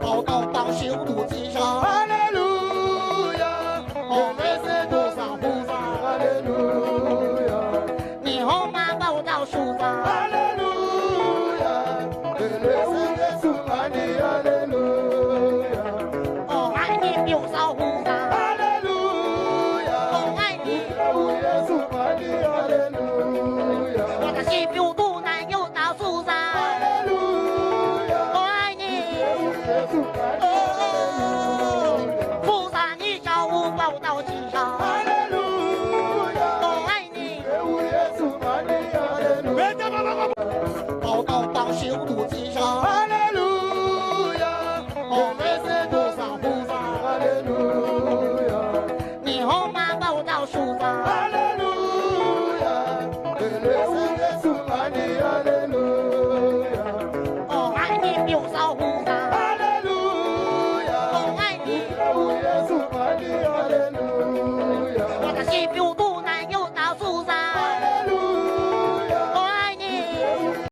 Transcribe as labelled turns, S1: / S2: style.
S1: 报告到修路机上。
S2: 哈利路亚，我们是多少菩萨？哈利路亚，
S1: 你好吗？报到树上。
S2: 哈利路亚，耶稣爱你，哈利路亚，
S1: 我爱你有少菩萨。
S2: 哈利路亚，
S1: 我爱你，
S2: 耶稣爱你，哈利路亚，
S1: 我的心有多难有到树上。
S2: 哈利路亚，
S1: 我爱你，
S2: 耶稣爱你，
S1: 菩萨你叫我报到机上。
S2: 哈利路亚，
S1: 我爱你，
S2: 耶稣爱你，哈利路亚，
S1: 报告到修路机上。
S2: 哈利路亚，我们是多少菩萨？哈利路亚，
S1: 你好吗？报到树上。
S2: 哈利路亚，耶稣爱你，哈利路亚，
S1: 我爱你有少菩萨。
S2: 哈利路亚，
S1: 我爱你，
S2: 耶稣爱你，哈利路亚，
S1: 我的心有